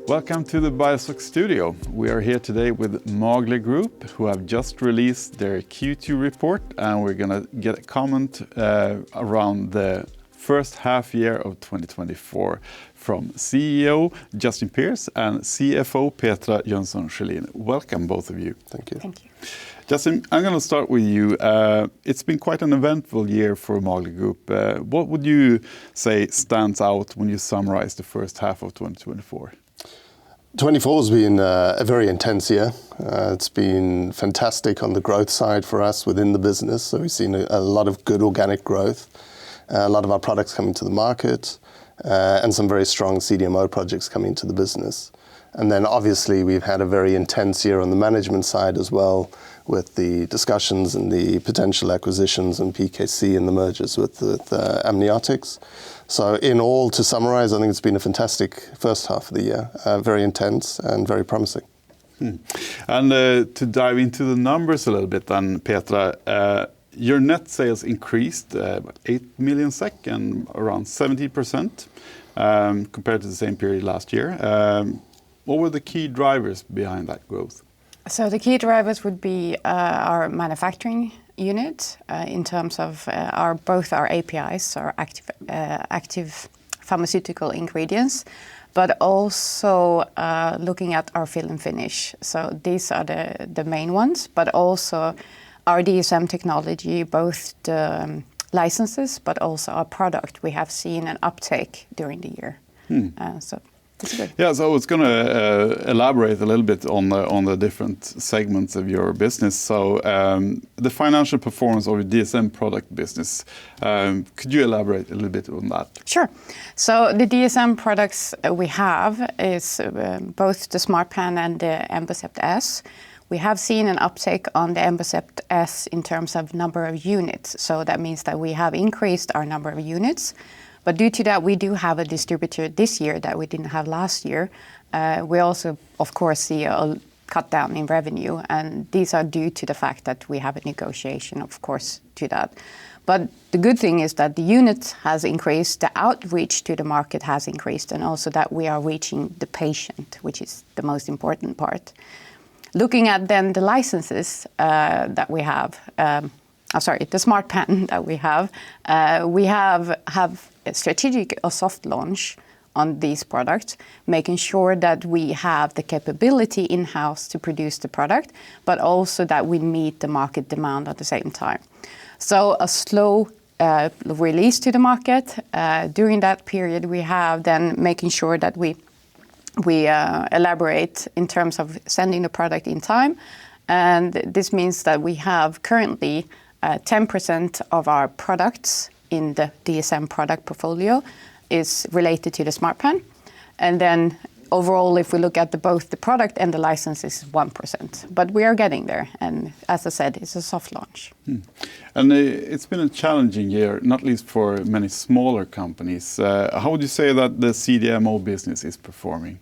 Welcome to the BioStock studio. We are here today with Magle Group, who have just released their Q2 report, and we're going to get a comment around the first half year of 2024 from CEO Justin Pierce and CFO Petra Jönsson Sjölin. Welcome, both of you. Thank you. Thank you. Justin, I'm going to start with you. It's been quite an eventful year for Magle Group. What would you say stands out when you summarize the first half of 2024? 24 has been a very intense year. It's been fantastic on the growth side for us within the business. So we've seen a lot of good organic growth, a lot of our products coming to the market, and some very strong CDMO projects coming to the business. And then obviously we've had a very intense year on the management side as well, with the discussions and the potential acquisitions and PKC and the mergers with Amniotics. So in all, to summarize, I think it's been a fantastic first half of the year, very intense and very promising. And to dive into the numbers a little bit then, Petra, your net sales increased 8 million SEK and around 70% compared to the same period last year. What were the key drivers behind that growth? So the key drivers would be our manufacturing unit in terms of both our APIs, our active pharmaceutical ingredients, but also looking at our fill and finish. So these are the main ones, but also our DSM technology, both the licenses, but also our product. We have seen an uptake during the year. So it's good. Yeah, so I was going to elaborate a little bit on the different segments of your business. So the financial performance of your DSM product business, could you elaborate a little bit on that? Sure. So the DSM products we have is both the SmartPen and the Embocept S. We have seen an uptake on the Embocept S in terms of number of units. So that means that we have increased our number of units. But due to that, we do have a distributor this year that we didn't have last year. We also, of course, see a cut down in revenue. And these are due to the fact that we have a negotiation, of course, to that. But the good thing is that the unit has increased, the outreach to the market has increased, and also that we are reaching the patient, which is the most important part. Looking at then the licenses that we have, the SmartPen that we have a strategic or soft launch on these products, making sure that we have the capability in-house to produce the product, but also that we meet the market demand at the same time. So a slow release to the market. During that period, we have then making sure that we elaborate in terms of sending the product in time. And this means that we have currently 10% of our products in the DSM product portfolio is related to the SmartPen. And then overall, if we look at both the product and the licenses, 1%. But we are getting there. And as I said, it's a soft launch. And it's been a challenging year, not least for many smaller companies. How would you say that the CDMO business is performing?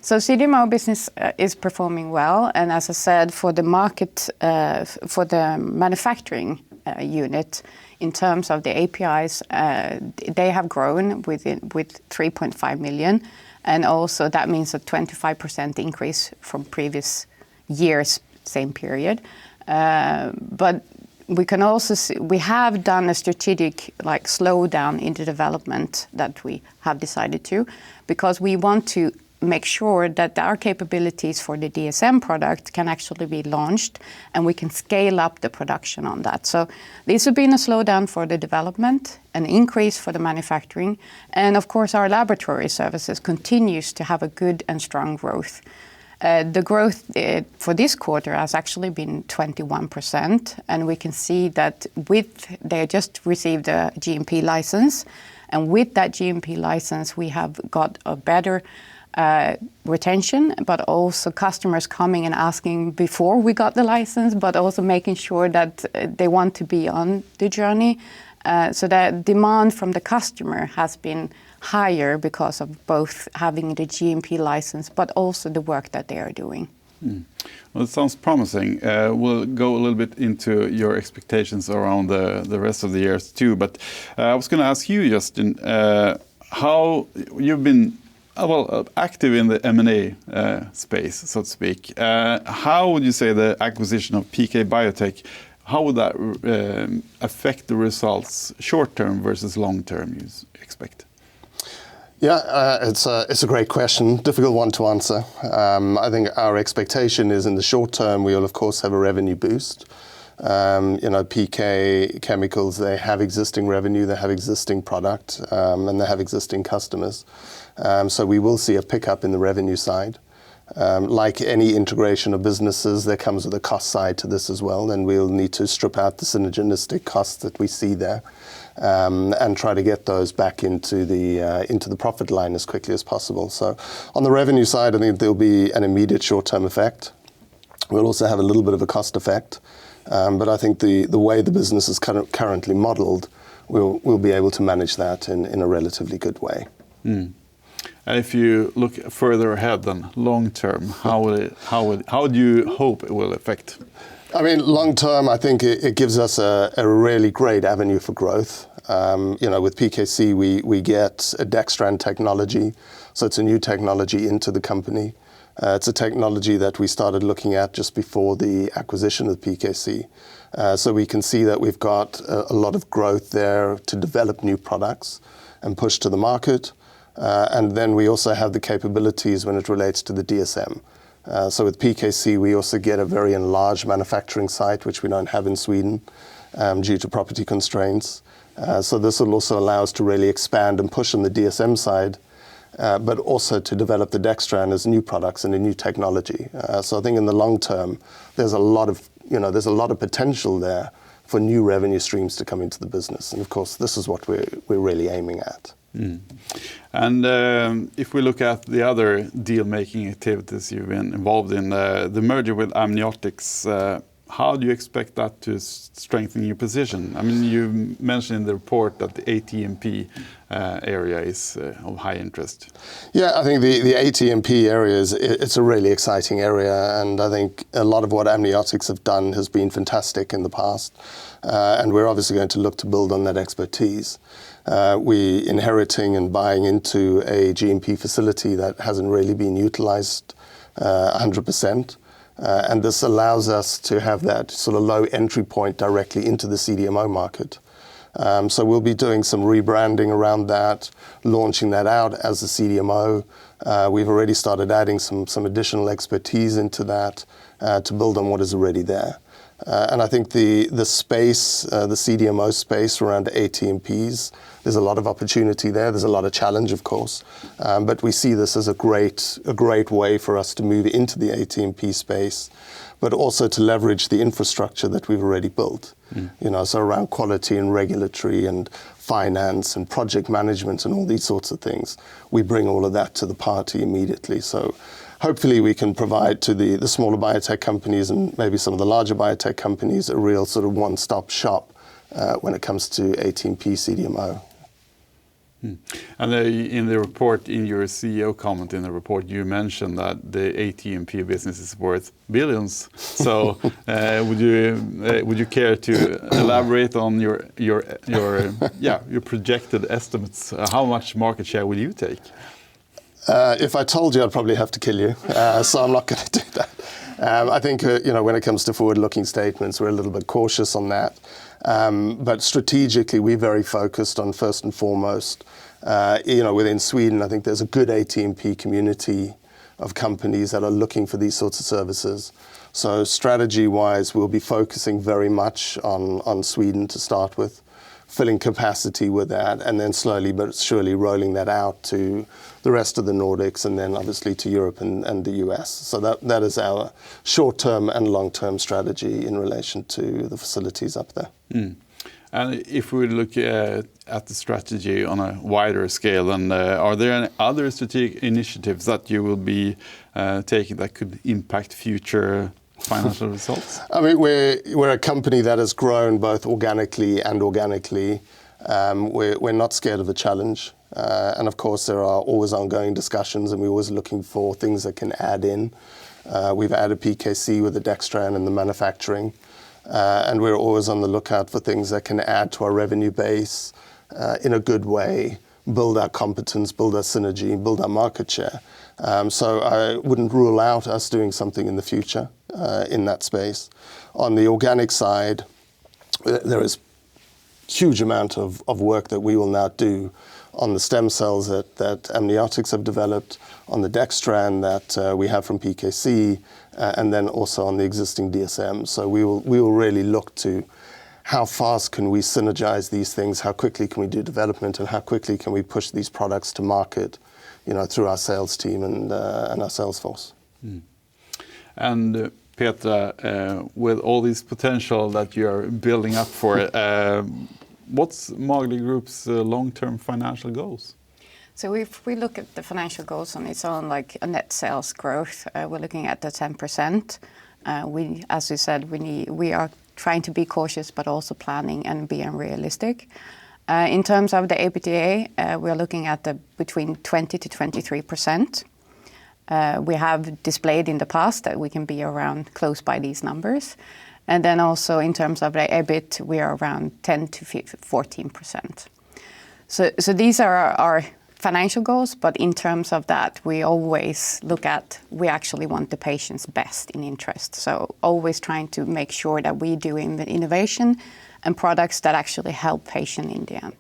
So CDMO business is performing well. And as I said, for the market, for the manufacturing unit, in terms of the APIs, they have grown with 3.5 million. And also that means a 25% increase from previous years, same period. But we can also see, we have done a strategic slowdown in the development that we have decided to, because we want to make sure that our capabilities for the DSM product can actually be launched and we can scale up the production on that. So this has been a slowdown for the development, an increase for the manufacturing, and of course our laboratory services continues to have a good and strong growth. The growth for this quarter has actually been 21%, and we can see that they just received a GMP license, and with that GMP license we have got a better retention, but also customers coming and asking before we got the license, but also making sure that they want to be on the journey. So the demand from the customer has been higher because of both having the GMP license, but also the work that they are doing. Well, it sounds promising. We'll go a little bit into your expectations around the rest of the years too. But I was going to ask you, Justin, how you've been active in the M&A space, so to speak. How would you say the acquisition of PK Biotech, how would that affect the results short term versus long term, you expect? Yeah, it's a great question, difficult one to answer. I think our expectation is in the short term we will of course have a revenue boost. PK Chemicals, they have existing revenue, they have existing product, and they have existing customers. So we will see a pickup in the revenue side. Like any integration of businesses, there comes with a cost side to this as well, and we'll need to strip out the synergistic costs that we see there, and try to get those back into the profit line as quickly as possible. So on the revenue side, I think there'll be an immediate short-term effect. We'll also have a little bit of a cost effect, but I think the way the business is currently modelled, we'll be able to manage that in a relatively good way. Mm. And if you look further ahead than long term, how do you hope it will affect? I mean, long term, I think it gives us a really great avenue for growth. With PKC, we get a dextran technology, so it's a new technology into the company. It's a technology that we started looking at just before the acquisition of PKC. So we can see that we've got a lot of growth there to develop new products and push to the market. And then we also have the capabilities when it relates to the DSM. So with PKC, we also get a very enlarged manufacturing site, which we don't have in Sweden due to property constraints. So this will also allow us to really expand and push on the DSM side, but also to develop the dextran as new products and a new technology. So I think in the long term, there's a lot of potential there for new revenue streams to come into the business. And of course, this is what we're really aiming at. Mm. And if we look at the other deal-making activities you've been involved in, the merger with amniotics, how do you expect that to strengthen your position? I mean, you mentioned in the report that the ATMP area is of high interest. Yeah, I think the ATMP area it's a really exciting area, and I think a lot of what amniotics have done has been fantastic in the past, and we're obviously going to look to build on that expertise. We inheriting and buying into a GMP facility that hasn't really been utilized 100%. And this allows us to have that sort of low entry point directly into the CDMO market. So we'll be doing some rebranding around that, launching that out as a CDMO. We've already started adding some additional expertise into that to build on what is already there. And I think the space, the CDMO space around ATMPs, there's a lot of opportunity there. There's a lot of challenge, of course, but we see this as a great way for us to move into the ATMP space, but also to leverage the infrastructure that we've already built. So around quality and regulatory and finance and project management and all these sorts of things, we bring all of that to the party immediately. So hopefully we can provide to the smaller biotech companies and maybe some of the larger biotech companies a real sort of one-stop shop when it comes to ATMP CDMO. And in the report, in your CEO comment in the report, you mentioned that the ATMP business is worth billions. So would you care to elaborate on your projected estimates? How much market share will you take? If I told you, I'd probably have to kill you. So I'm not going to do that. I think when it comes to forward-looking statements, we're a little bit cautious on that. But strategically, we're very focused on first and foremost, within Sweden, I think there's a good ATMP community of companies that are looking for these sorts of services. So strategy-wise, we'll be focusing very much on Sweden to start with, filling capacity with that, and then slowly but surely rolling that out to the rest of the Nordics and then obviously to Europe and the US. So that is our short-term and long-term strategy in relation to the facilities up there. Mm. And if we look at the strategy on a wider scale, then are there any other strategic initiatives that you will be taking that could impact future financial results? I mean, we're a company that has grown both organically and inorganically. We're not scared of a challenge. And of course, there are always ongoing discussions and we're always looking for things that can add in. We've added PKC with the dextran and the manufacturing. And we're always on the lookout for things that can add to our revenue base in a good way, build our competence, build our synergy, build our market share. So I wouldn't rule out us doing something in the future in that space. On the organic side, there is huge amount of work that we will now do on the stem cells that amniotics have developed, on the dextran that we have from PKC, and then also on the existing DSM. So we will really look to how fast can we synergize these things, how quickly can we do development, and how quickly can we push these products to market, through our sales team and our sales force. And Petra, with all this potential that you're building up for it, what's Magle Group's long-term financial goals? So if we look at the financial goals on its own, like a net sales growth, we're looking at the 10%. As you said, we are trying to be cautious, but also planning and being realistic. In terms of the EBITDA, we're looking at between 20 to 23%. We have displayed in the past that we can be around close by these numbers. And then also in terms of the EBIT, we are around 10 to 14%. So these are our financial goals, but in terms of that, we always we actually want the patient's best in interest. So always trying to make sure that we do innovation and products that actually help patient in the end.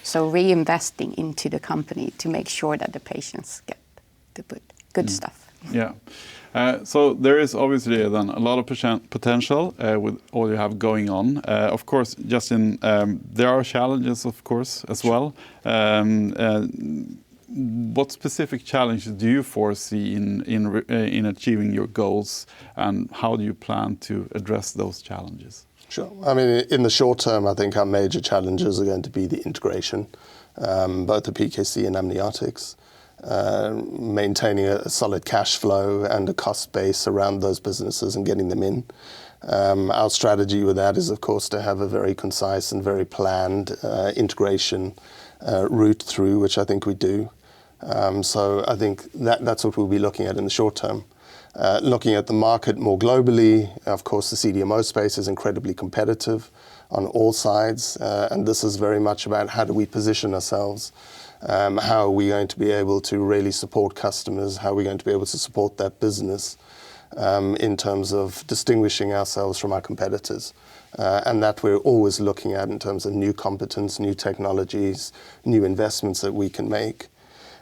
So reinvesting into the company to make sure that the patients get the good stuff. Yeah. So there is obviously then a lot of potential with all you have going on. Of course, Justin, there are challenges, of course, as well. What specific challenges do you foresee in achieving your goals, and how do you plan to address those challenges? Sure. I mean, in the short term, I think our major challenges are going to be the integration, both the PKC and amniotics. Maintaining a solid cash flow and a cost base around those businesses and getting them in. Our strategy with that is, of course, to have a very concise and very planned integration route through, which I think we do. So I think that's what we'll be looking at in the short term. Looking at the market more globally, of course, the CDMO space is incredibly competitive on all sides, and this is very much about how do we position ourselves. How are we going to be able to really support customers? How are we going to be able to support that business in terms of distinguishing ourselves from our competitors? And that we're always looking at in terms of new competence, new technologies, new investments that we can make.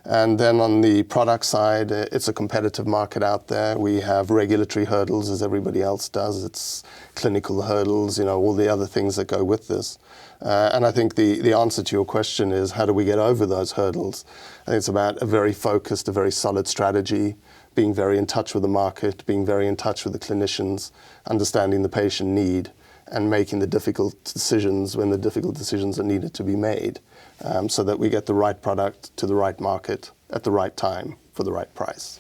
And then on the product side, it's a competitive market out there. We have regulatory hurdles as everybody else does. It's clinical hurdles, all the other things that go with this. And I think the answer to your question is, how do we get over those hurdles? I think it's about a very focused, a very solid strategy, being very in touch with the market, being very in touch with the clinicians, understanding the patient need, and making the difficult decisions when the difficult decisions are needed to be made, so that we get the right product to the right market at the right time for the right price.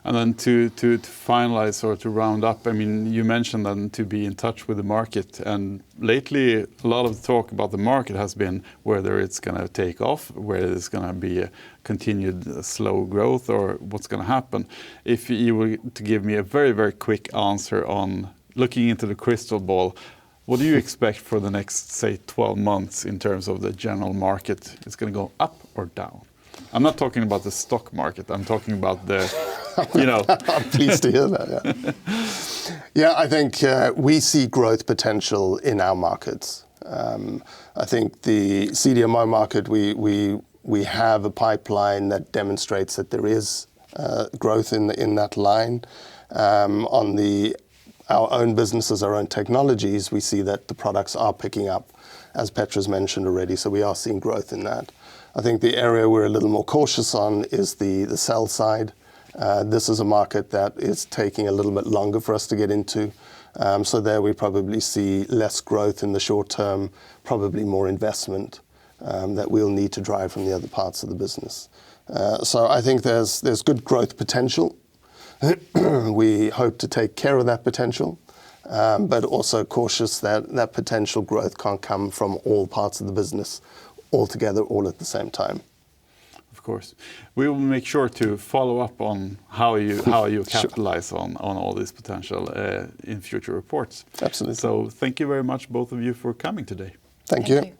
And then to finalize or to round up, I mean, you mentioned then to be in touch with the market. And lately, a lot of talk about the market has been whether it's going to take off, whether it's going to be a continued slow growth, or what's going to happen. If you were to give me a very, very quick answer on looking into the crystal ball, what do you expect for the next, say, 12 months in terms of the general market? It's going to go up or down? I'm not talking about the stock market. I'm talking about the, I'm pleased to hear that, yeah. I think we see growth potential in our markets. I think the CDMO market, we have a pipeline that demonstrates that there is growth in that line. On our own businesses, our own technologies, we see that the products are picking up, as Petra's mentioned already, so we are seeing growth in that. I think the area we're a little more cautious on is the cell side. This is a market that is taking a little bit longer for us to get into. So there we probably see less growth in the short term, probably more investment that we'll need to drive from the other parts of the business. So I think there's good growth potential. We hope to take care of that potential, but also cautious that potential growth can't come from all parts of the business all together, all at the same time. Of course. We will make sure to follow up on how you capitalize on all this potential in future reports. Absolutely. So thank you very much, both of you, for coming today. Thank you.